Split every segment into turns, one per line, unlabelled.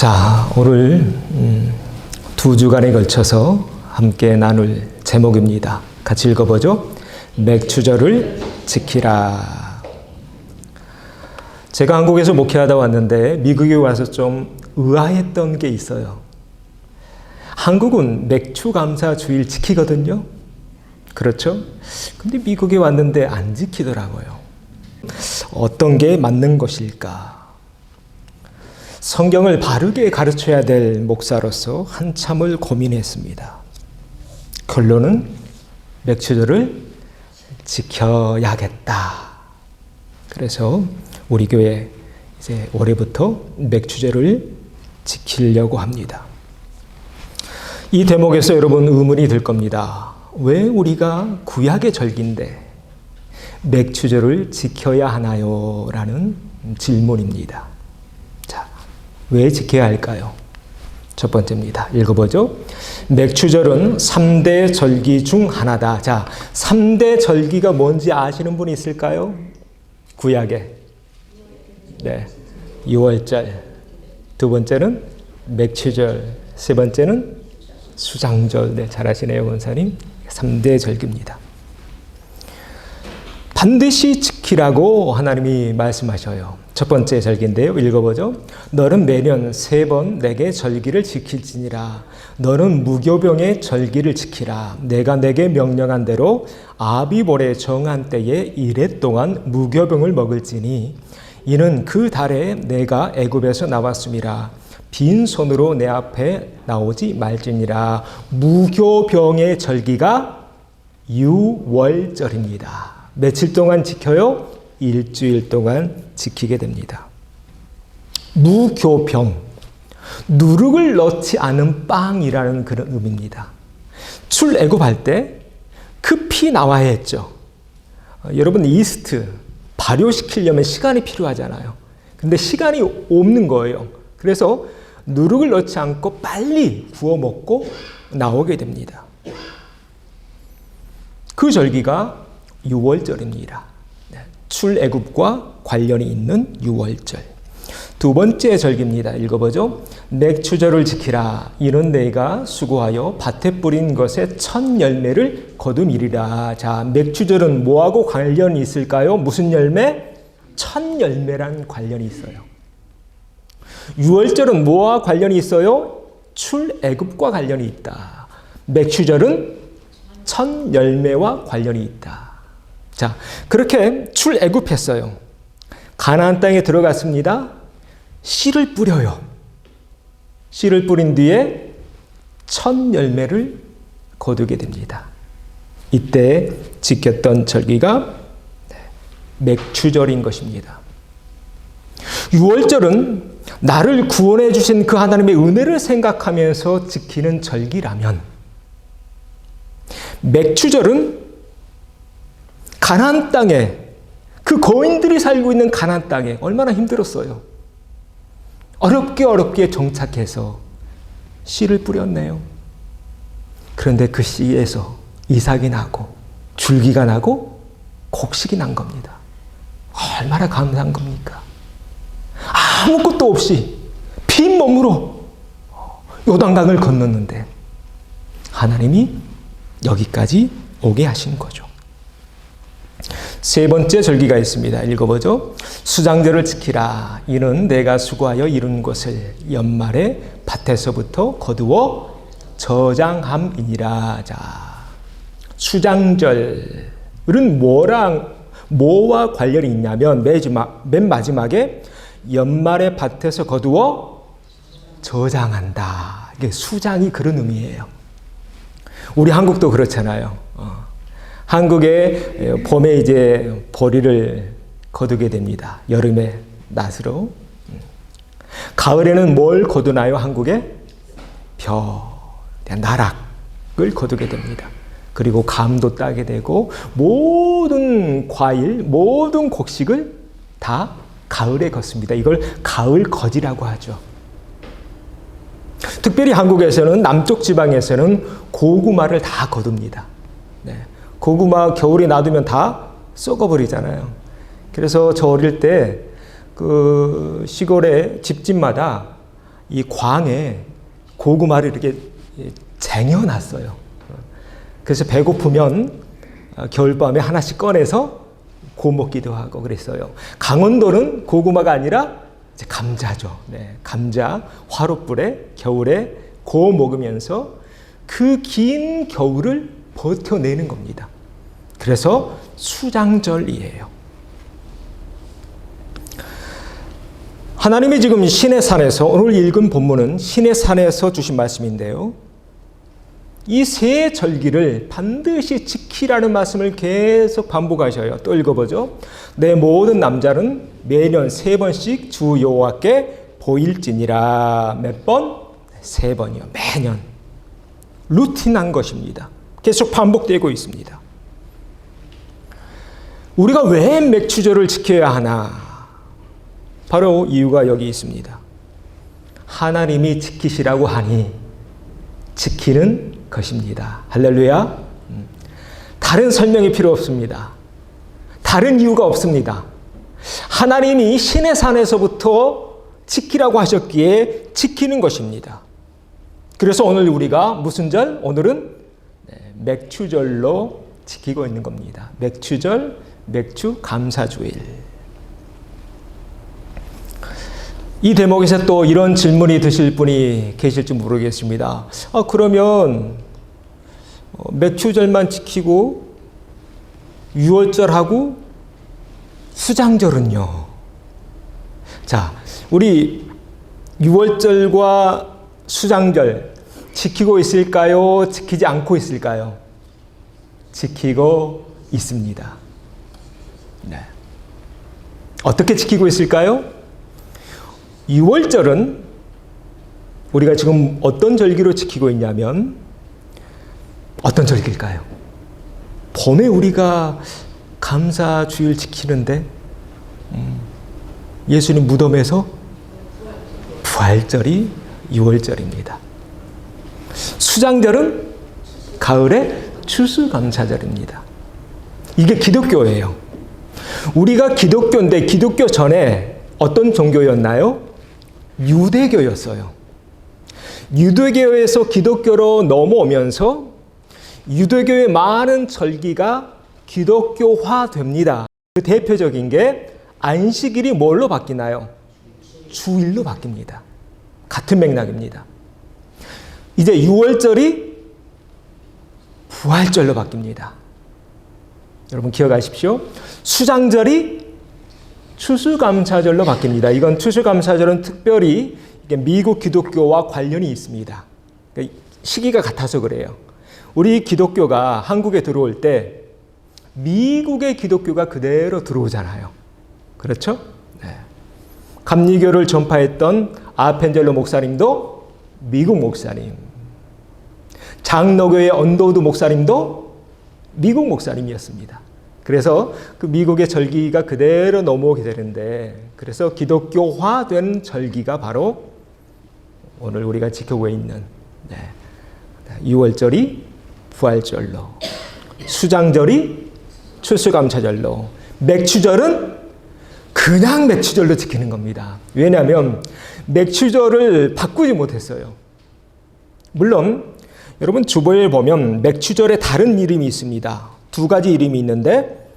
자, 오늘 두 주간에 걸쳐서 함께 나눌 제목입니다. 같이 읽어보죠. 맥추절을 지키라. 제가 한국에서 목회하다 왔는데 미국에 와서 좀 의아했던 게 있어요. 한국은 맥추감사 주일 지키거든요. 그렇죠? 근데 미국에 왔는데 안 지키더라고요. 어떤 게 맞는 것일까? 성경을 바르게 가르쳐야 될 목사로서 한참을 고민했습니다. 결론은 맥추절을 지켜야겠다. 그래서 우리 교회 이제 올해부터 맥추절을 지키려고 합니다. 이 대목에서 여러분 의문이 들 겁니다. 왜 우리가 구약의 절기인데 맥추절을 지켜야 하나요? 라는 질문입니다. 왜 지켜야 할까요? 첫 번째입니다. 읽어보죠. 맥추절은 3대 절기 중 하나다. 자, 3대 절기가 뭔지 아시는 분이 있을까요? 구약에. 네. 6월절. 두 번째는 맥추절. 세 번째는 수장절. 네, 잘 아시네요, 권사님. 3대 절기입니다. 반드시 지키라고 하나님이 말씀하셔요. 첫 번째 절기인데요. 읽어보죠. 너는 매년 3번 내게 절기를 지킬지니라. 너는 무교병의 절기를 지키라. 내가 내게 명령한 대로 아비볼의 정한 때에 이레 동안 무교병을 먹을지니 이는 그 달에 내가 애굽에서 나왔음이라. 빈손으로 내 앞에 나오지 말지니라. 무교병의 절기가 유월절입니다. 며칠 동안 지켜요? 일주일 동안 지키게 됩니다. 무교병, 누룩을 넣지 않은 빵이라는 그런 의미입니다. 출애굽할 때 그 피 나와야 했죠. 여러분 이스트 발효시키려면 시간이 필요하잖아요. 근데 시간이 없는 거예요. 그래서 누룩을 넣지 않고 빨리 구워 먹고 나오게 됩니다. 그 절기가 유월절입니다. 출애굽과 관련이 있는 유월절. 두 번째 절기입니다. 읽어보죠. 맥추절을 지키라. 이는 내가 수고하여 밭에 뿌린 것의 첫 열매를 거둠이리라. 자, 맥추절은 뭐하고 관련이 있을까요? 무슨 열매? 첫 열매란 관련이 있어요. 유월절은 뭐와 관련이 있어요? 출애굽과 관련이 있다. 맥추절은 첫 열매와 관련이 있다. 자, 그렇게 출애굽했어요. 가나안 땅에 들어갔습니다. 씨를 뿌려요. 씨를 뿌린 뒤에 첫 열매를 거두게 됩니다. 이때 지켰던 절기가 맥추절인 것입니다. 유월절은 나를 구원해 주신 그 하나님의 은혜를 생각하면서 지키는 절기라면 맥추절은 가나안 땅에 그 거인들이 살고 있는 가나안 땅에 얼마나 힘들었어요. 어렵게 정착해서 씨를 뿌렸네요. 그런데 그 씨에서 이삭이 나고 줄기가 나고 곡식이 난 겁니다. 얼마나 감사한 겁니까? 아무것도 없이 빈 몸으로 요단강을 건넜는데 하나님이 여기까지 오게 하신 거죠. 세 번째 절기가 있습니다. 읽어보죠. 수장절을 지키라. 이는 내가 수고하여 이룬 것을 연말에 밭에서부터 거두어 저장함이니라. 자, 수장절은 뭐와 관련이 있냐면 맨 마지막에 연말에 밭에서 거두어 저장한다. 이게 수장이 그런 의미예요. 우리 한국도 그렇잖아요. 한국의 봄에 이제 보리를 거두게 됩니다. 여름에 낫으로. 가을에는 뭘 거두나요? 한국에? 나락을 거두게 됩니다. 그리고 감도 따게 되고 모든 과일, 모든 곡식을 다 가을에 걷습니다. 이걸 가을 거지라고 하죠. 특별히 한국에서는 남쪽 지방에서는 고구마를 다 거둡니다. 네. 고구마 겨울에 놔두면 다 썩어버리잖아요. 그래서 저 어릴 때 그 시골의 집집마다 이 광에 고구마를 이렇게 쟁여놨어요. 그래서 배고프면 겨울밤에 하나씩 꺼내서 구워 먹기도 하고 그랬어요. 강원도는 고구마가 아니라 이제 감자죠. 네, 감자 화롯불에 겨울에 구워 먹으면서 그 긴 겨울을 버텨내는 겁니다. 그래서 수장절이에요. 하나님이 지금 신의 산에서, 오늘 읽은 본문은 신의 산에서 주신 말씀인데요. 이 세 절기를 반드시 지키라는 말씀을 계속 반복하셔요. 또 읽어보죠. 내 모든 남자는 매년 3번씩 주 여호와께 보일지니라. 몇 번? 3번이요. 매년. 루틴한 것입니다. 계속 반복되고 있습니다. 우리가 왜 맥추절을 지켜야 하나? 바로 이유가 여기 있습니다. 하나님이 지키시라고 하니 지키는 것입니다. 할렐루야. 다른 설명이 필요 없습니다. 다른 이유가 없습니다. 하나님이 신의 산에서부터 지키라고 하셨기에 지키는 것입니다. 그래서 오늘 우리가 무슨 절? 오늘은 맥추절로 지키고 있는 겁니다. 맥추절, 맥주 감사주일. 이 대목에서 또 이런 질문이 드실 분이 계실지 모르겠습니다. 그러면 맥추절만 지키고 유월절하고 수장절은요? 자, 우리 유월절과 수장절 지키고 있을까요? 지키지 않고 있을까요? 지키고 있습니다. 네. 어떻게 지키고 있을까요? 6월절은 우리가 지금 어떤 절기로 지키고 있냐면 어떤 절기일까요? 봄에 우리가 감사주일 지키는데 예수님 무덤에서 부활절이 6월절입니다. 수장절은 가을에 추수감사절입니다. 이게 기독교예요. 우리가 기독교인데 기독교 전에 어떤 종교였나요? 유대교였어요. 유대교에서 기독교로 넘어오면서 유대교의 많은 절기가 기독교화됩니다. 그 대표적인 게 안식일이 뭘로 바뀌나요? 주일로 바뀝니다. 같은 맥락입니다. 이제 6월절이 부활절로 바뀝니다. 여러분 기억하십시오. 수장절이 추수감사절로 바뀝니다. 이건 추수감사절은 특별히 미국 기독교와 관련이 있습니다. 시기가 같아서 그래요. 우리 기독교가 한국에 들어올 때 미국의 기독교가 그대로 들어오잖아요. 그렇죠? 네. 감리교를 전파했던 아펜젤로 목사님도 미국 목사님, 장로교의 언더우드 목사님도 미국 목사님이었습니다. 그래서 그 미국의 절기가 그대로 넘어오게 되는데, 그래서 기독교화된 절기가 바로 오늘 우리가 지키고 있는 6월절이 부활절로, 수장절이 추수감사절로, 맥추절은 그냥 맥추절로 지키는 겁니다. 왜냐하면 맥추절을 바꾸지 못했어요. 물론 여러분 주보에 보면 맥추절에 다른 이름이 있습니다. 두 가지 이름이 있는데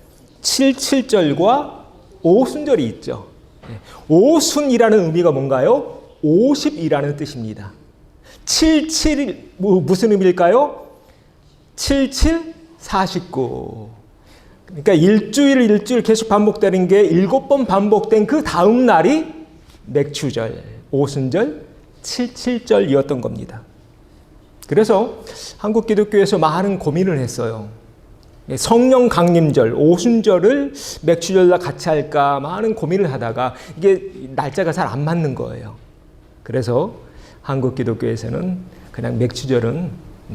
77절과 오순절이 있죠. 오순이라는 의미가 뭔가요? 50이라는 뜻입니다. 77 무슨 의미일까요? 77 49. 그러니까 일주일 계속 반복되는 게 7번 반복된 그 다음 날이 맥추절, 오순절, 77절이었던 겁니다. 그래서 한국 기독교에서 많은 고민을 했어요. 성령 강림절, 오순절을 맥추절과 같이 할까 많은 고민을 하다가 이게 날짜가 잘 안 맞는 거예요. 그래서 한국 기독교에서는 그냥 맥추절은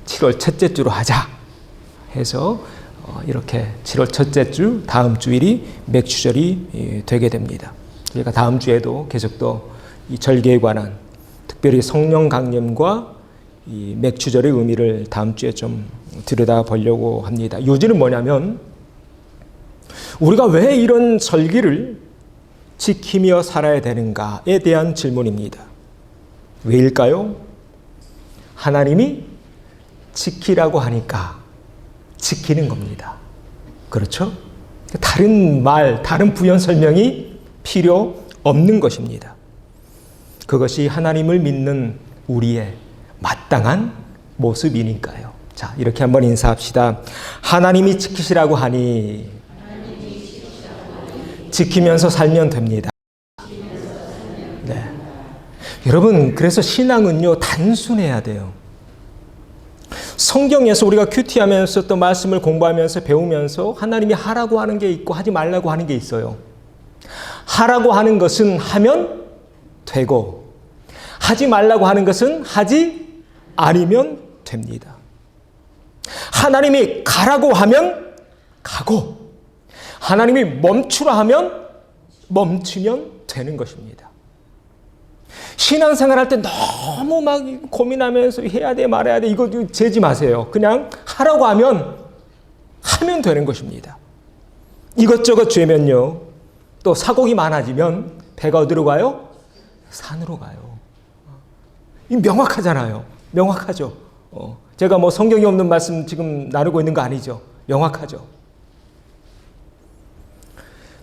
7월 첫째 주로 하자 해서 이렇게 7월 첫째 주 다음 주일이 맥추절이 되게 됩니다. 저희가 다음 주에도 계속 또 이 절기에 관한 특별히 성령 강림과 이 맥추절의 의미를 다음 주에 좀 들여다보려고 합니다. 요지는 뭐냐면 우리가 왜 이런 절기를 지키며 살아야 되는가에 대한 질문입니다. 왜일까요? 하나님이 지키라고 하니까 지키는 겁니다. 그렇죠? 다른 말, 다른 부연 설명이 필요 없는 것입니다. 그것이 하나님을 믿는 우리의 마땅한 모습이니까요. 자, 이렇게 한번 인사합시다. 하나님이 지키시라고 하니 지키면서 살면 됩니다. 네. 여러분, 그래서 신앙은요, 단순해야 돼요. 성경에서 우리가 큐티하면서 또 말씀을 공부하면서 배우면서 하나님이 하라고 하는 게 있고 하지 말라고 하는 게 있어요. 하라고 하는 것은 하면 되고 하지 말라고 하는 것은 하지 않으면 됩니다. 하나님이 가라고 하면 가고 하나님이 멈추라 하면 멈추면 되는 것입니다. 신앙생활 할 때 너무 막 고민하면서 해야 돼 말아야 돼 이거 재지 마세요. 그냥 하라고 하면 되는 것입니다. 이것저것 죄면요. 또 사곡이 많아지면 배가 어디로 가요? 산으로 가요. 이 명확하잖아요. 명확하죠. 제가 뭐 성경이 없는 말씀 지금 나누고 있는 거 아니죠. 명확하죠.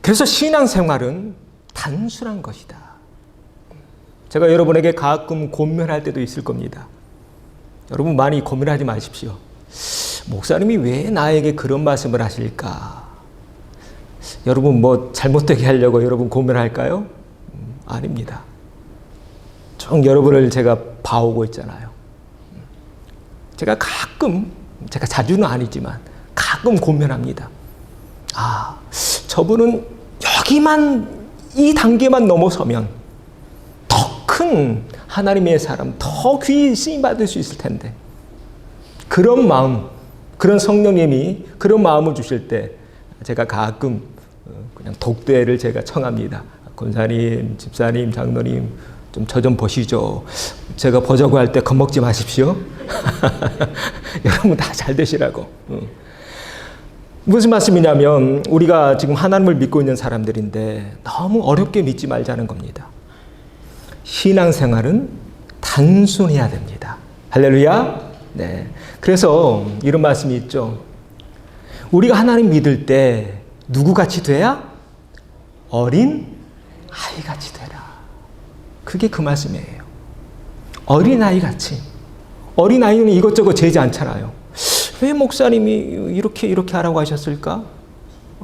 그래서 신앙생활은 단순한 것이다. 제가 여러분에게 가끔 고민할 때도 있을 겁니다. 여러분 많이 고민하지 마십시오. 목사님이 왜 나에게 그런 말씀을 하실까? 여러분 뭐 잘못되게 하려고 여러분 고민할까요? 아닙니다. 쭉 여러분을 제가 봐오고 있잖아요. 제가 가끔, 제가 자주는 아니지만 가끔 고민합니다. 아, 저분은 여기만, 이 단계만 넘어서면 더 큰 하나님의 사람, 더 귀히 쓰임받을 수 있을 텐데. 그런 마음, 그런 성령님이 그런 마음을 주실 때 제가 가끔 그냥 독대를 제가 청합니다. 권사님, 집사님, 장로님 좀 저 좀 보시죠. 제가 보자고 할 때 겁먹지 마십시오. 여러분 다 잘 되시라고. 무슨 말씀이냐면 우리가 지금 하나님을 믿고 있는 사람들인데 너무 어렵게 믿지 말자는 겁니다. 신앙생활은 단순해야 됩니다. 할렐루야. 네. 그래서 이런 말씀이 있죠. 우리가 하나님 믿을 때 누구같이 돼야? 어린 아이같이 되라. 그게 그 말씀이에요. 어린 아이같이. 어린 아이는 이것저것 재지 않잖아요. 왜 목사님이 이렇게 하라고 하셨을까?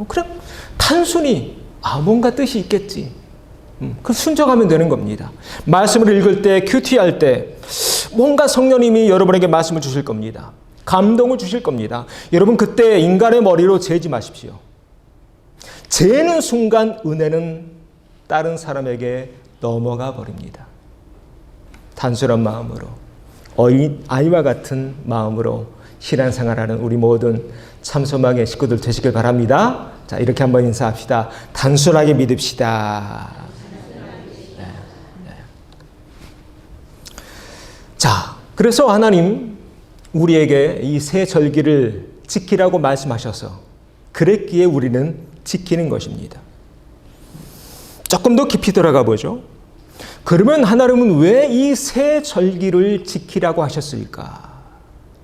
그냥 단순히 뭔가 뜻이 있겠지. 그 순종하면 되는 겁니다. 말씀을 읽을 때, 큐티할 때 뭔가 성령님이 여러분에게 말씀을 주실 겁니다. 감동을 주실 겁니다. 여러분 그때 인간의 머리로 재지 마십시오. 재는 순간 은혜는 다른 사람에게 넘어가 버립니다. 단순한 마음으로, 어린 아이와 같은 마음으로 신앙생활하는 우리 모든 참소망의 식구들 되시길 바랍니다. 자, 이렇게 한번 인사합시다. 단순하게 믿읍시다. 네. 자, 그래서 하나님 우리에게 이 새 절기를 지키라고 말씀하셔서 그랬기에 우리는 지키는 것입니다. 조금 더 깊이 들어가 보죠. 그러면 하나님은 왜 이 새 절기를 지키라고 하셨을까?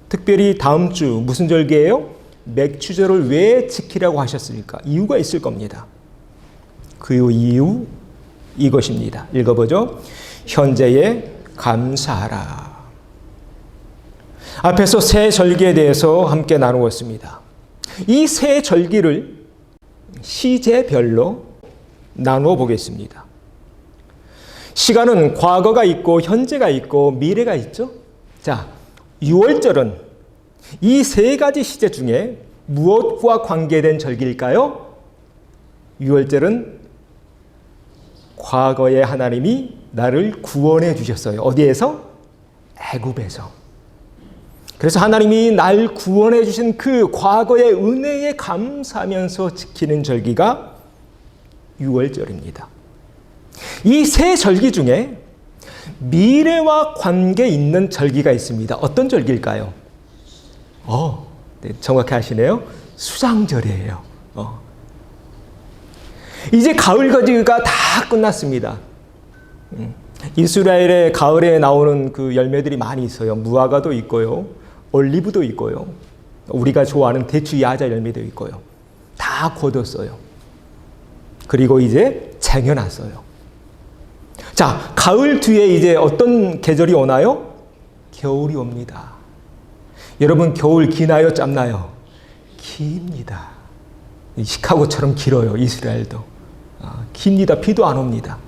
특별히 다음 주 무슨 절기예요? 맥추절을 왜 지키라고 하셨을까? 이유가 있을 겁니다. 그 이유 이것입니다. 읽어보죠. 현재에 감사하라. 앞에서 새 절기에 대해서 함께 나누었습니다. 이 새 절기를 시제별로 나누어 보겠습니다. 시간은 과거가 있고 현재가 있고 미래가 있죠. 자, 유월절은 이 세 가지 시제 중에 무엇과 관계된 절기일까요? 유월절은 과거에 하나님이 나를 구원해 주셨어요. 어디에서? 애굽에서. 그래서 하나님이 날 구원해 주신 그 과거의 은혜에 감사하면서 지키는 절기가 유월절입니다. 이 세 절기 중에 미래와 관계 있는 절기가 있습니다. 어떤 절기일까요? 네, 정확히 아시네요. 수장절이에요. 이제 가을 절기가 다 끝났습니다. 이스라엘의 가을에 나오는 그 열매들이 많이 있어요. 무화과도 있고요. 올리브도 있고요. 우리가 좋아하는 대추 야자 열매도 있고요. 다 거뒀어요. 그리고 이제 쟁여놨어요. 자, 가을 뒤에 이제 어떤 계절이 오나요? 겨울이 옵니다. 여러분, 겨울 기나요? 짧나요? 깁니다. 시카고처럼 길어요. 이스라엘도. 깁니다. 비도 안 옵니다.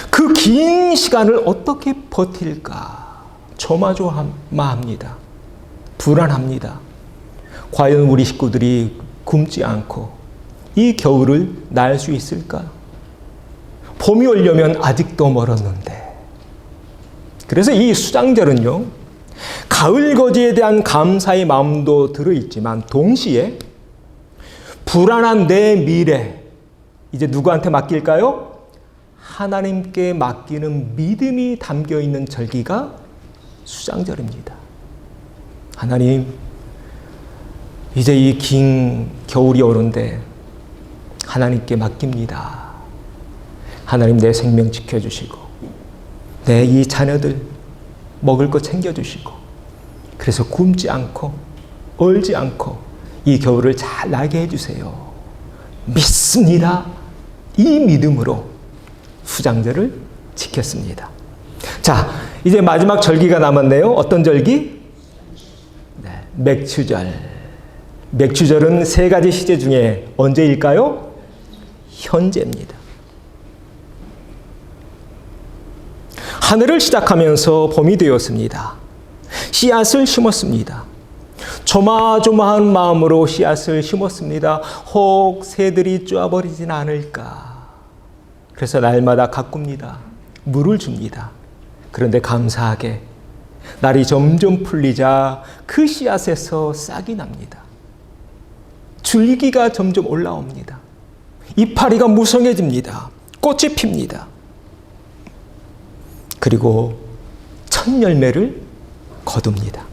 그 긴 시간을 어떻게 버틸까? 조마조마합니다. 불안합니다. 과연 우리 식구들이 굶지 않고 이 겨울을 날 수 있을까? 봄이 오려면 아직도 멀었는데. 그래서 이 수장절은요, 가을 거지에 대한 감사의 마음도 들어있지만 동시에 불안한 내 미래, 이제 누구한테 맡길까요? 하나님께 맡기는 믿음이 담겨있는 절기가 수장절입니다. 하나님, 이제 이 긴 겨울이 오는데 하나님께 맡깁니다. 하나님, 내 생명 지켜주시고 내 이 자녀들 먹을 거 챙겨주시고, 그래서 굶지 않고 얼지 않고 이 겨울을 잘 나게 해주세요. 믿습니다. 이 믿음으로 수장절을 지켰습니다. 자, 이제 마지막 절기가 남았네요. 어떤 절기? 네, 맥추절. 맥추절은 세 가지 시제 중에 언제일까요? 현재입니다. 하늘을 시작하면서 봄이 되었습니다. 씨앗을 심었습니다. 조마조마한 마음으로 씨앗을 심었습니다. 혹 새들이 쪼아버리진 않을까. 그래서 날마다 가꿉니다. 물을 줍니다. 그런데 감사하게 날이 점점 풀리자 그 씨앗에서 싹이 납니다. 줄기가 점점 올라옵니다. 이파리가 무성해집니다. 꽃이 핍니다. 그리고 첫 열매를 거둡니다.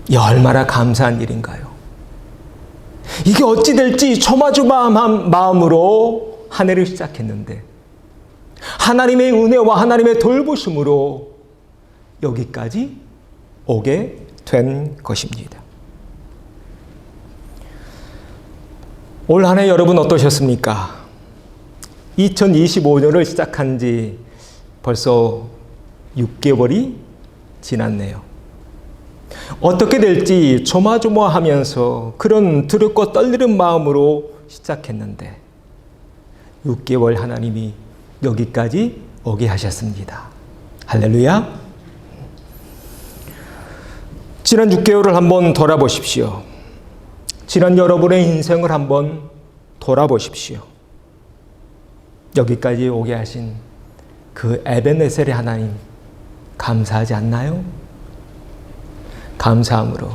이 얼마나 감사한 일인가요? 이게 어찌 될지 조마조마한 마음으로 한 해를 시작했는데 하나님의 은혜와 하나님의 돌보심으로 여기까지 오게 된 것입니다. 올 한 해 여러분 어떠셨습니까? 2025년을 시작한 지 벌써 6개월이 지났네요. 어떻게 될지 조마조마하면서 그런 두렵고 떨리는 마음으로 시작했는데 6개월 하나님이 여기까지 오게 하셨습니다. 할렐루야. 지난 6개월을 한번 돌아보십시오. 지난 여러분의 인생을 한번 돌아보십시오. 여기까지 오게 하신 그 에베네셀의 하나님 감사하지 않나요? 감사함으로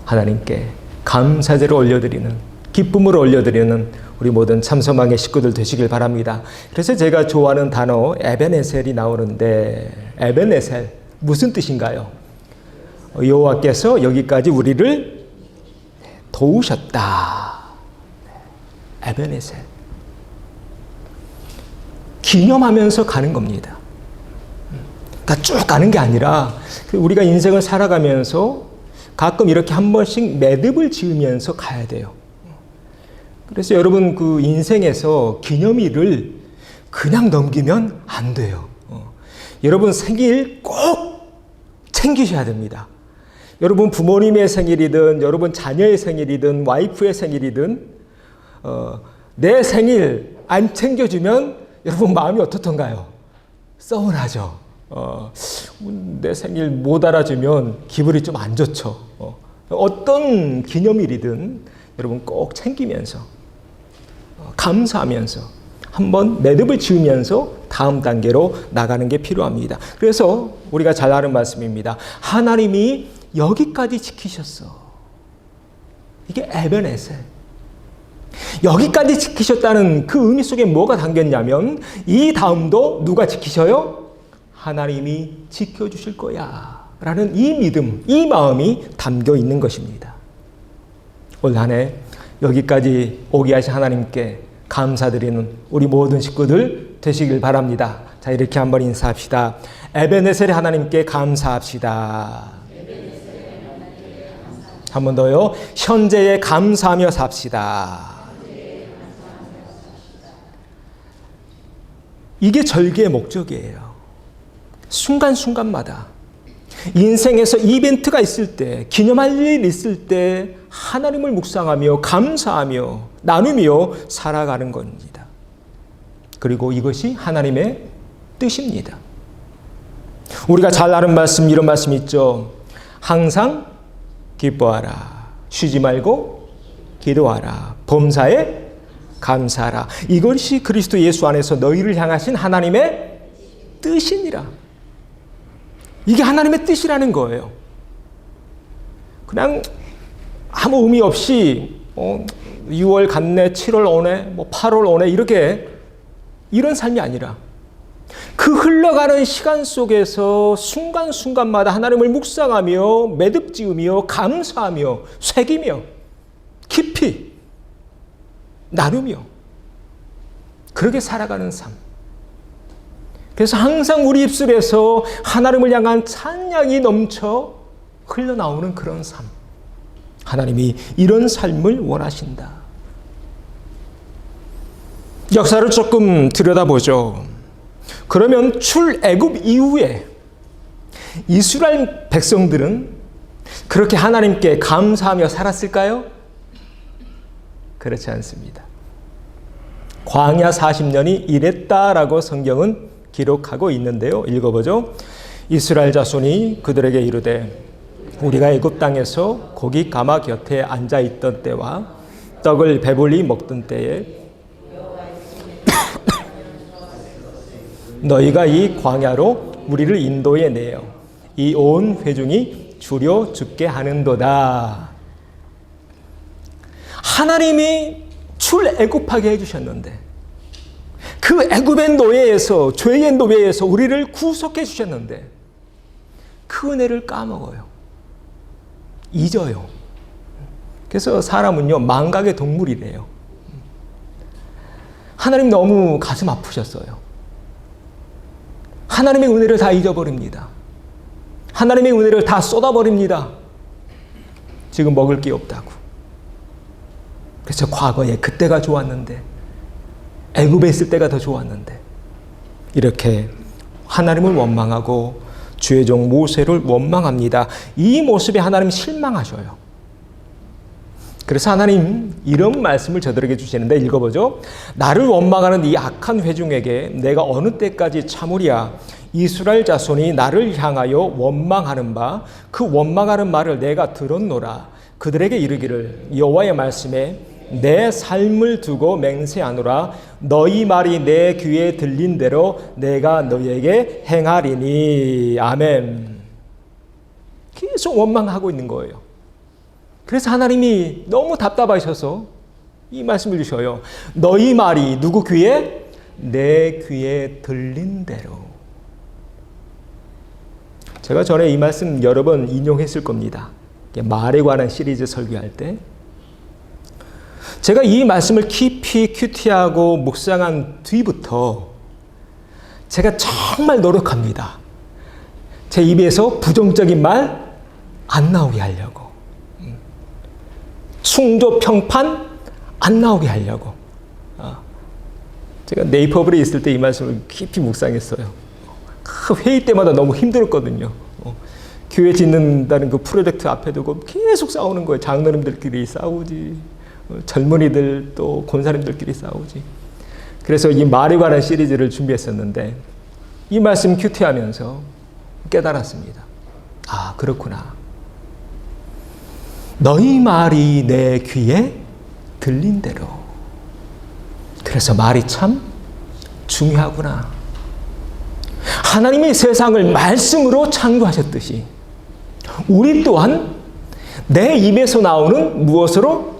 하나님께 감사제를 올려드리는, 기쁨을 올려드리는 우리 모든 참소망의 식구들 되시길 바랍니다. 그래서 제가 좋아하는 단어 에베네셀이 나오는데, 에베네셀 무슨 뜻인가요? 여호와께서 여기까지 우리를 도우셨다. 에베네셀. 기념하면서 가는 겁니다. 그러니까 쭉 가는 게 아니라 우리가 인생을 살아가면서 가끔 이렇게 한 번씩 매듭을 지으면서 가야 돼요. 그래서 여러분 그 인생에서 기념일을 그냥 넘기면 안 돼요. 여러분 생일 꼭 챙기셔야 됩니다. 여러분 부모님의 생일이든 여러분 자녀의 생일이든 와이프의 생일이든 내 생일 안 챙겨주면 여러분 마음이 어떻던가요? 서운하죠. 내 생일 못 알아주면 기분이 좀 안 좋죠. 어떤 기념일이든 여러분 꼭 챙기면서 감사하면서 한번 매듭을 지으면서 다음 단계로 나가는 게 필요합니다. 그래서 우리가 잘 아는 말씀입니다. 하나님이 여기까지 지키셨어. 이게 에베네셀. 여기까지 지키셨다는 그 의미 속에 뭐가 담겼냐면 이 다음도 누가 지키셔요? 하나님이 지켜주실 거야 라는 이 믿음, 이 마음이 담겨 있는 것입니다. 올 한 해 여기까지 오게 하신 하나님께 감사드리는 우리 모든 식구들 되시길 바랍니다. 자, 이렇게 한번 인사합시다. 에베네셀의 하나님께 감사합시다. 한 번 더요. 현재에 감사하며 삽시다. 이게 절기의 목적이에요. 순간순간마다 인생에서 이벤트가 있을 때, 기념할 일 있을 때 하나님을 묵상하며 감사하며 나누며 살아가는 겁니다. 그리고 이것이 하나님의 뜻입니다. 우리가 잘 아는 말씀, 이런 말씀 있죠. 항상 기뻐하라. 쉬지 말고 기도하라. 범사에 감사하라. 이것이 그리스도 예수 안에서 너희를 향하신 하나님의 뜻이니라. 이게 하나님의 뜻이라는 거예요. 그냥 아무 의미 없이 6월 갔네, 7월 오네, 8월 오네 이렇게 이런 삶이 아니라 그 흘러가는 시간 속에서 순간순간마다 하나님을 묵상하며 매듭지으며 감사하며 새기며 깊이 나누며 그렇게 살아가는 삶. 그래서 항상 우리 입술에서 하나님을 향한 찬양이 넘쳐 흘러나오는 그런 삶. 하나님이 이런 삶을 원하신다. 역사를 조금 들여다보죠. 그러면 출애굽 이후에 이스라엘 백성들은 그렇게 하나님께 감사하며 살았을까요? 그렇지 않습니다. 광야 40년이 이랬다라고 성경은 기록하고 있는데요. 읽어보죠. 이스라엘 자손이 그들에게 이르되 우리가 애굽 땅에서 고기 가마 곁에 앉아 있던 때와 떡을 배불리 먹던 때에 너희가 이 광야로 우리를 인도해 내어 이 온 회중이 주려 죽게 하는도다. 하나님이 출애굽하게 해주셨는데 그 애굽의 노예에서, 죄의 노예에서 우리를 구속해 주셨는데 그 은혜를 까먹어요. 잊어요. 그래서 사람은요, 망각의 동물이래요. 하나님 너무 가슴 아프셨어요. 하나님의 은혜를 다 잊어버립니다. 하나님의 은혜를 다 쏟아버립니다. 지금 먹을 게 없다고. 그래서 과거에 그때가 좋았는데, 애굽에 있을 때가 더 좋았는데, 이렇게 하나님을 원망하고 주의 종 모세를 원망합니다. 이 모습에 하나님 실망하셔요. 그래서 하나님 이런 말씀을 저들에게 주시는데 읽어보죠. 나를 원망하는 이 악한 회중에게 내가 어느 때까지 참으랴. 이스라엘 자손이 나를 향하여 원망하는 바 그 원망하는 말을 내가 들었노라. 그들에게 이르기를 여호와의 말씀에 내 삶을 두고 맹세하노라. 너희 말이 내 귀에 들린 대로 내가 너희에게 행하리니. 아멘. 계속 원망하고 있는 거예요. 그래서 하나님이 너무 답답하셔서 이 말씀을 주셔요. 너희 말이 누구 귀에? 내 귀에 들린 대로. 제가 전에 이 말씀 여러 번 인용했을 겁니다. 말에 관한 시리즈 설교할 때 제가 이 말씀을 깊이 큐티하고 묵상한 뒤부터 제가 정말 노력합니다. 제 입에서 부정적인 말 안 나오게 하려고, 숭조 평판 안 나오게 하려고. 제가 네이버블에 있을 때 이 말씀을 깊이 묵상했어요. 회의 때마다 너무 힘들었거든요. 교회 짓는다는 그 프로젝트 앞에 두고 계속 싸우는 거예요. 장로님들끼리 싸우지, 젊은이들 또 권사님들끼리 싸우지. 그래서 이 말에 관한 시리즈를 준비했었는데 이 말씀 큐티하면서 깨달았습니다. 아, 그렇구나. 너희 말이 내 귀에 들린 대로. 그래서 말이 참 중요하구나. 하나님이 세상을 말씀으로 창조하셨듯이 우리 또한 내 입에서 나오는 무엇으로?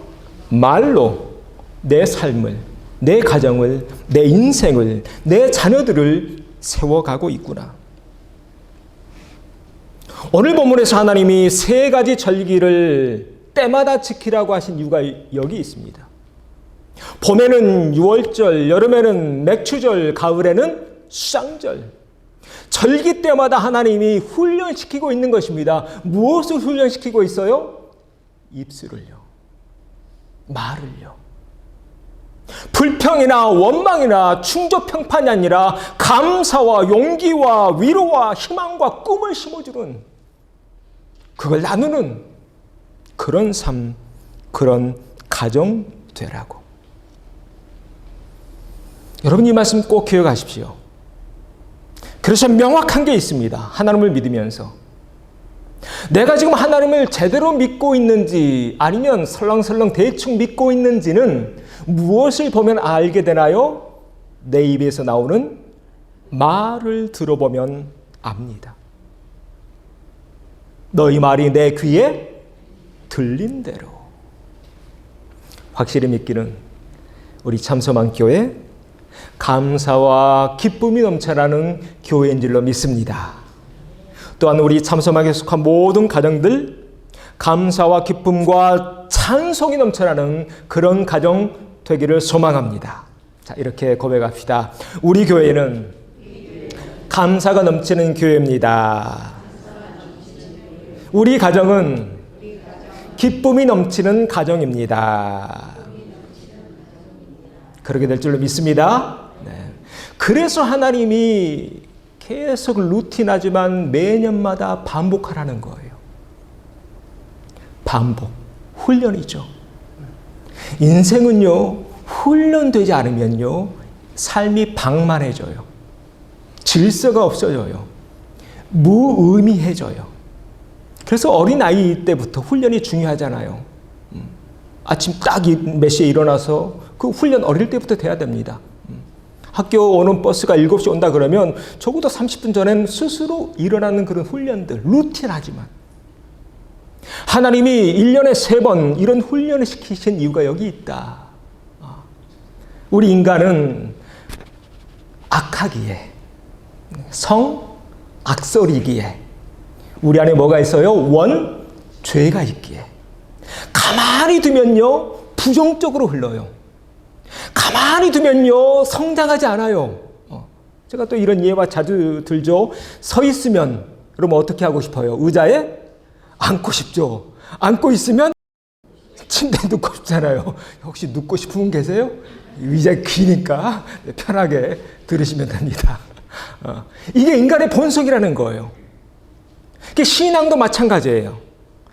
말로 내 삶을, 내 가정을, 내 인생을, 내 자녀들을 세워가고 있구나. 오늘 본문에서 하나님이 세 가지 절기를 때마다 지키라고 하신 이유가 여기 있습니다. 봄에는 유월절, 여름에는 맥추절, 가을에는 수장절. 절기 때마다 하나님이 훈련시키고 있는 것입니다. 무엇을 훈련시키고 있어요? 입술을요. 말을요. 불평이나 원망이나 충족 평판이 아니라 감사와 용기와 위로와 희망과 꿈을 심어주는, 그걸 나누는 그런 삶, 그런 가정 되라고. 여러분, 이 말씀 꼭 기억하십시오. 그래서 명확한 게 있습니다. 하나님을 믿으면서 내가 지금 하나님을 제대로 믿고 있는지 아니면 설렁설렁 대충 믿고 있는지는 무엇을 보면 알게 되나요? 내 입에서 나오는 말을 들어보면 압니다. 너희 말이 내 귀에 들린 대로. 확실히 믿기는 우리 참소망교회 감사와 기쁨이 넘쳐나는 교회인 줄로 믿습니다. 또한 우리 참소망에 속한 모든 가정들 감사와 기쁨과 찬송이 넘쳐나는 그런 가정 되기를 소망합니다. 자, 이렇게 고백합시다. 우리 교회는 감사가 넘치는 교회입니다. 우리 가정은 기쁨이 넘치는 가정입니다. 그렇게 될 줄로 믿습니다. 네. 그래서 하나님이 계속 루틴하지만 매년마다 반복하라는 거예요. 반복, 훈련이죠. 인생은요, 훈련되지 않으면요, 삶이 방만해져요. 질서가 없어져요. 무의미해져요. 그래서 어린아이 때부터 훈련이 중요하잖아요. 아침 딱 몇 시에 일어나서 그 훈련 어릴 때부터 돼야 됩니다. 학교 오는 버스가 7시 온다 그러면 적어도 30분 전엔 스스로 일어나는 그런 훈련들, 루틴하지만. 하나님이 1년에 3번 이런 훈련을 시키신 이유가 여기 있다. 우리 인간은 악하기에, 악설이기에, 우리 안에 뭐가 있어요? 죄가 있기에. 가만히 두면요, 부정적으로 흘러요. 가만히 두면요, 성장하지 않아요. 제가 또 이런 예화 자주 들죠. 서 있으면, 그러면 어떻게 하고 싶어요? 의자에 앉고 싶죠. 앉고 있으면 침대에 눕고 싶잖아요. 혹시 눕고 싶은 분 계세요? 의자가 기니까 편하게 들으시면 됩니다. 이게 인간의 본성이라는 거예요. 신앙도 마찬가지예요.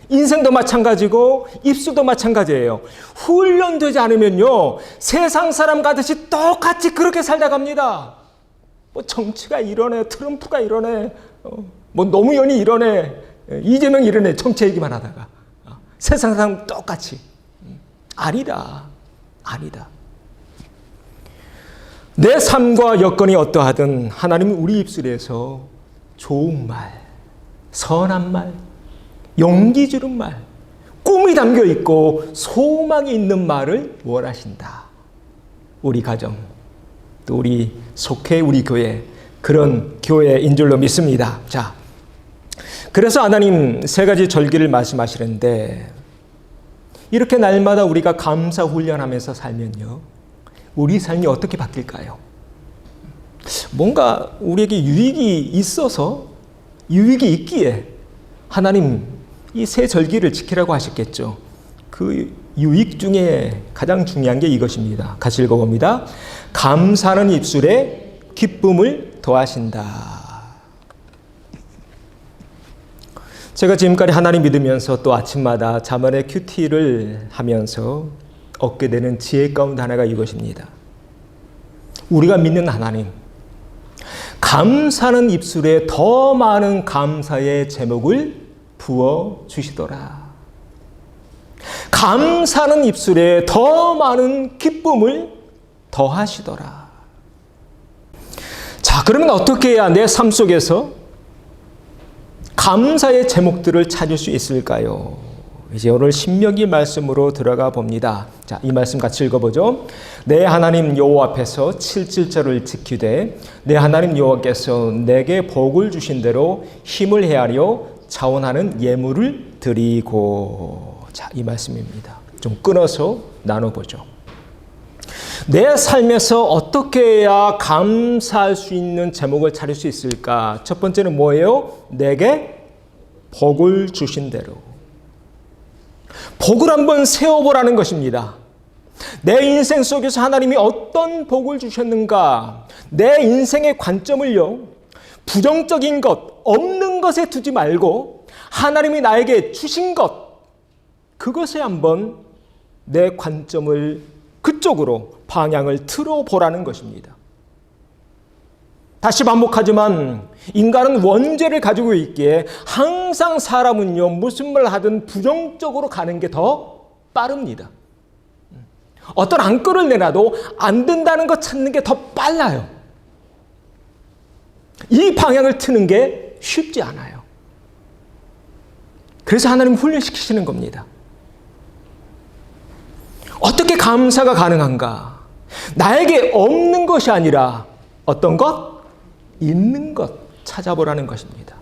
인생도 마찬가지고 입술도 마찬가지예요. 훈련되지 않으면요, 세상 사람 가듯이 똑같이 그렇게 살다 갑니다. 뭐 정치가 이러네, 트럼프가 이러네, 뭐 노무현이 이러네, 이재명이 이러네, 정치 얘기만 하다가 세상 사람 똑같이. 아니다. 내 삶과 여건이 어떠하든 하나님은 우리 입술에서 좋은 말, 선한 말, 용기 주는 말, 꿈이 담겨 있고 소망이 있는 말을 원하신다. 우리 가정, 또 우리 속해 우리 교회, 그런 교회인 줄로 믿습니다. 자, 그래서 하나님 3가지 절기를 말씀하시는데, 이렇게 날마다 우리가 감사 훈련하면서 살면요, 우리 삶이 어떻게 바뀔까요? 뭔가 우리에게 유익이 있어서, 유익이 있기에 하나님 이 3 절기를 지키라고 하셨겠죠. 그 유익 중에 가장 중요한 게 이것입니다. 같이 읽어봅니다. 감사는 입술에 기쁨을 더하신다. 제가 지금까지 하나님 믿으면서 또 아침마다 자만의 큐티를 하면서 얻게 되는 지혜 가운데 하나가 이것입니다. 우리가 믿는 하나님, 감사는 입술에 더 많은 감사의 제목을 부어 주시더라. 감사는 입술에 더 많은 기쁨을 더하시더라. 자, 그러면 어떻게 해야 내 삶 속에서 감사의 제목들을 찾을 수 있을까요? 이제 오늘 신명기 말씀으로 들어가 봅니다. 자, 이 말씀 같이 읽어보죠. 내 하나님 여호와 앞에서 7질절을 지키되 내 하나님 여호와께서 내게 복을 주신 대로 힘을 헤아려 자원하는 예물을 드리고. 자, 이 말씀입니다. 좀 끊어서 나눠보죠. 내 삶에서 어떻게 해야 감사할 수 있는 제목을 찾을 수 있을까? 첫 번째는 뭐예요? 내게 복을 주신 대로. 복을 한번 세워보라는 것입니다. 내 인생 속에서 하나님이 어떤 복을 주셨는가? 내 인생의 관점을요, 부정적인 것, 없는 것에 두지 말고 하나님이 나에게 주신 것, 그것에 한번 내 관점을 그쪽으로 방향을 틀어보라는 것입니다. 다시 반복하지만 인간은 원죄를 가지고 있기에 항상 사람은요, 무슨 말 하든 부정적으로 가는 게 더 빠릅니다. 어떤 안건을 내놔도 안 된다는 것 찾는 게 더 빨라요. 이 방향을 트는 게 쉽지 않아요. 그래서 하나님 훈련시키시는 겁니다. 어떻게 감사가 가능한가? 나에게 없는 것이 아니라 어떤 것? 있는 것 찾아보라는 것입니다.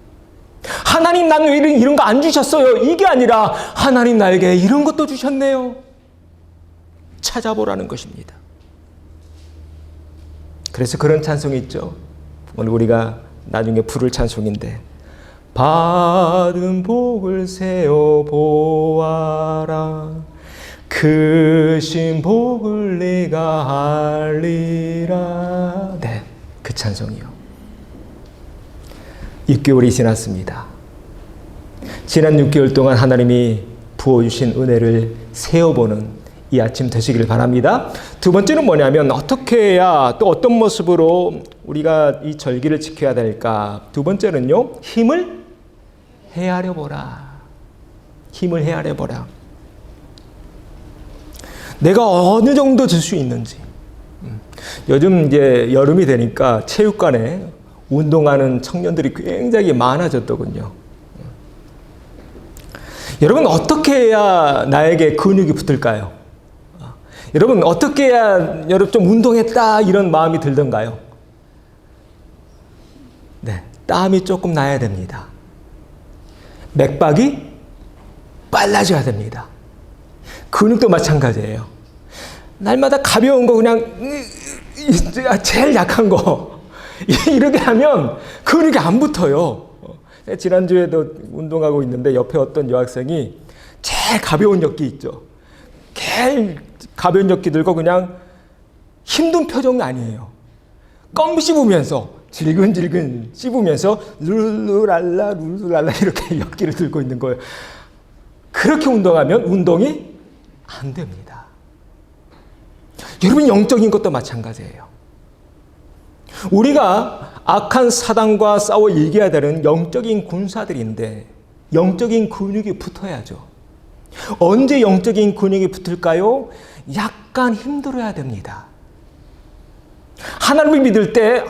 하나님 나는 왜 이런 거 안 주셨어요? 이게 아니라 하나님 나에게 이런 것도 주셨네요. 찾아보라는 것입니다. 그래서 그런 찬송이 있죠. 오늘 우리가 나중에 부를 찬송인데, 받은 복을 세어 보아라, 크신 복을 내가 알리라. 네, 그 찬송이요. 6개월이 지났습니다. 지난 6개월 동안 하나님이 부어주신 은혜를 세어보는 이 아침 되시기를 바랍니다. 두 번째는 뭐냐면, 어떻게 해야, 또 어떤 모습으로 우리가 이 절기를 지켜야 될까? 두 번째는요, 힘을 헤아려 보라. 힘을 헤아려 보라. 내가 어느 정도 줄 수 있는지. 요즘 이제 여름이 되니까 체육관에 운동하는 청년들이 굉장히 많아졌더군요. 여러분, 어떻게 해야 나에게 근육이 붙을까요? 여러분, 어떻게 해야 여러분 좀 운동했다 이런 마음이 들던가요? 네, 땀이 조금 나야 됩니다. 맥박이 빨라져야 됩니다. 근육도 마찬가지예요. 날마다 가벼운 거 그냥 제일 약한 거 이렇게 하면 근육이 안 붙어요. 지난주에도 운동하고 있는데 옆에 어떤 여학생이 제일 가벼운 역기 있죠. 제일 가벼운 역기 들고 그냥 힘든 표정이 아니에요. 껌 씹으면서 질근질근 씹으면서 룰루랄라 룰루랄라 이렇게 역기를 들고 있는 거예요. 그렇게 운동하면 운동이 안 됩니다. 여러분, 영적인 것도 마찬가지예요. 우리가 악한 사단과 싸워 이겨야 되는 영적인 군사들인데 영적인 근육이 붙어야죠. 언제 영적인 근육이 붙을까요? 약간 힘들어야 됩니다. 하나님을 믿을 때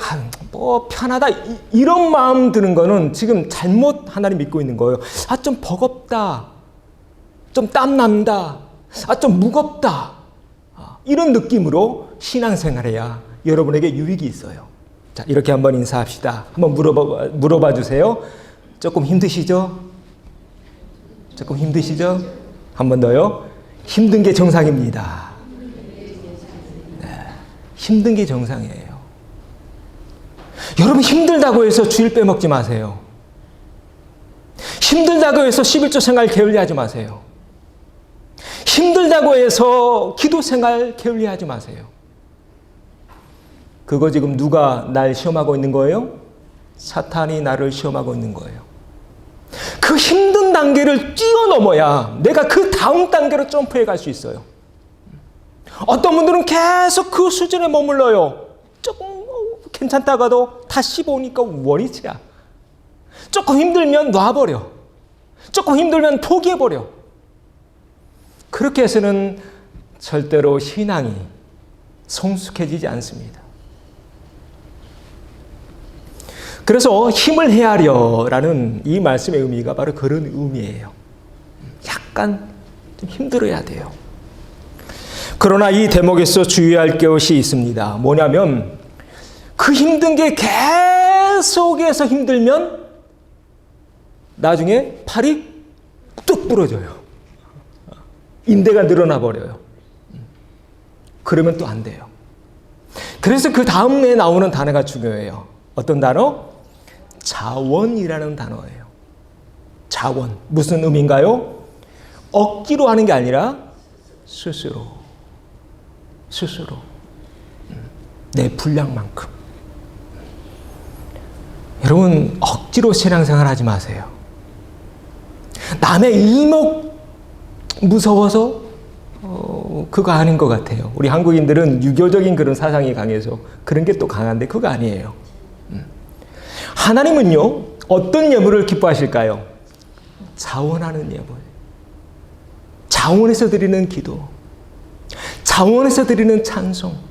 뭐 편하다 이런 마음 드는 거는 지금 잘못 하나님 믿고 있는 거예요. 좀 버겁다, 좀 땀난다, 좀 무겁다, 이런 느낌으로 신앙생활해야 여러분에게 유익이 있어요. 자, 이렇게 한번 인사합시다. 한번 물어봐 주세요. 조금 힘드시죠? 조금 힘드시죠? 한 번 더요. 힘든 게 정상입니다. 네, 힘든 게 정상이에요. 여러분, 힘들다고 해서 주일 빼먹지 마세요. 힘들다고 해서 11조 생활 게을리하지 마세요. 힘들다고 해서 기도 생활 게을리하지 마세요. 그거 지금 누가 날 시험하고 있는 거예요? 사탄이 나를 시험하고 있는 거예요. 그 힘든 단계를 뛰어넘어야 내가 그 다음 단계로 점프해 갈 수 있어요. 어떤 분들은 계속 그 수준에 머물러요. 조금 괜찮다가도 다시 보니까 원위치야. 조금 힘들면 놔버려. 조금 힘들면 포기해버려. 그렇게 해서는 절대로 신앙이 성숙해지지 않습니다. 그래서 힘을 헤아려라는 이 말씀의 의미가 바로 그런 의미예요. 약간 좀 힘들어야 돼요. 그러나 이 대목에서 주의할 것이 있습니다. 뭐냐면 그 힘든 게 계속해서 힘들면 나중에 팔이 뚝 부러져요. 인대가 늘어나 버려요. 그러면 또 안 돼요. 그래서 그 다음에 나오는 단어가 중요해요. 어떤 단어? 자원이라는 단어예요. 자원. 무슨 의미인가요? 억지로 하는 게 아니라 스스로. 스스로. 내 분량만큼. 여러분, 억지로 신앙생활 하지 마세요. 남의 일목 무서워서 그거 아닌 것 같아요. 우리 한국인들은 유교적인 그런 사상이 강해서 그런 게 또 강한데 그거 아니에요. 하나님은요, 어떤 예물을 기뻐하실까요? 자원하는 예물. 자원해서 드리는 기도. 자원해서 드리는 찬송.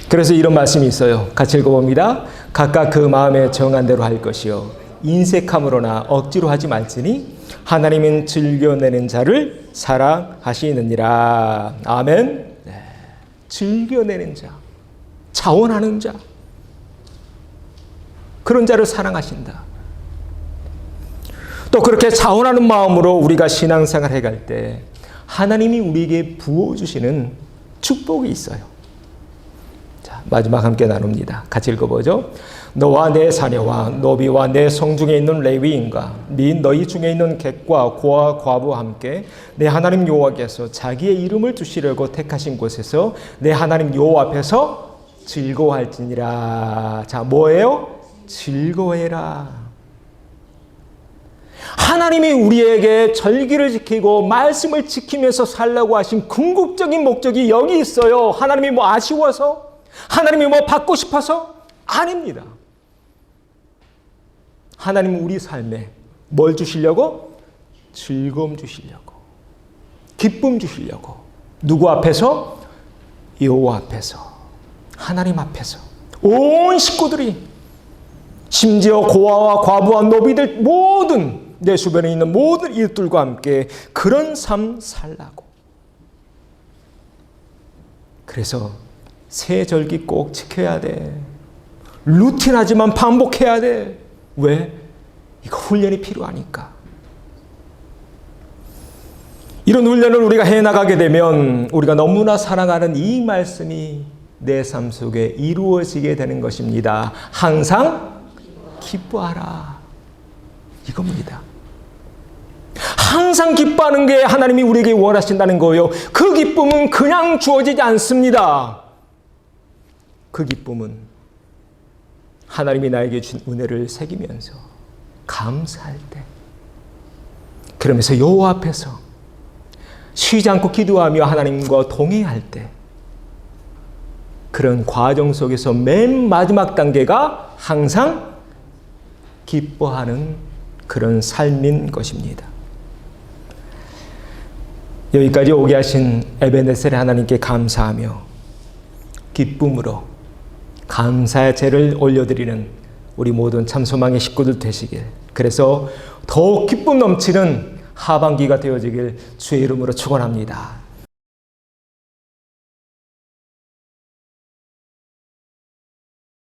그래서 이런 말씀이 있어요. 같이 읽어봅니다. 각각 그 마음에 정한 대로 할 것이요 인색함으로나 억지로 하지 말지니 하나님은 즐겨내는 자를 사랑하시느니라. 아멘. 네. 즐겨내는 자, 자원하는 자, 그런 자를 사랑하신다. 또 그렇게 자원하는 마음으로 우리가 신앙생활 해갈 때 하나님이 우리에게 부어주시는 축복이 있어요. 자, 마지막 함께 나눕니다. 같이 읽어보죠. 너와 내 자녀와 노비와 내 성중에 있는 레위인과 및 너희 중에 있는 객과 고아 과부와 함께 내 하나님 여호와께서 자기의 이름을 두시려고 택하신 곳에서 내 하나님 여호와 앞에서 즐거워할지니라. 자, 뭐예요? 즐거워해라. 하나님이 우리에게 절기를 지키고 말씀을 지키면서 살라고 하신 궁극적인 목적이 여기 있어요. 하나님이 뭐 아쉬워서? 하나님이 뭐 받고 싶어서? 아닙니다. 하나님은 우리 삶에 뭘 주시려고? 즐거움 주시려고. 기쁨 주시려고. 누구 앞에서? 여호와 앞에서. 하나님 앞에서. 온 식구들이, 심지어 고아와 과부와 노비들 모든 내 주변에 있는 모든 이웃들과 함께 그런 삶 살라고. 그래서 새 절기 꼭 지켜야 돼. 루틴하지만 반복해야 돼. 왜? 이거 훈련이 필요하니까. 이런 훈련을 우리가 해나가게 되면 우리가 너무나 사랑하는 이 말씀이 내 삶 속에 이루어지게 되는 것입니다. 항상 기뻐하라. 이겁니다. 항상 기뻐하는 게 하나님이 우리에게 원하신다는 거예요. 그 기쁨은 그냥 주어지지 않습니다. 그 기쁨은 하나님이 나에게 준 은혜를 새기면서 감사할 때, 그러면서 여호와 앞에서 쉬지 않고 기도하며 하나님과 동행할 때, 그런 과정 속에서 맨 마지막 단계가 항상 기뻐하는 그런 삶인 것입니다. 여기까지 오게 하신 에베네셀의 하나님께 감사하며 기쁨으로 감사의 제를 올려드리는 우리 모든 참소망의 식구들 되시길, 그래서 더욱 기쁨 넘치는 하반기가 되어지길 주의 이름으로 축원합니다.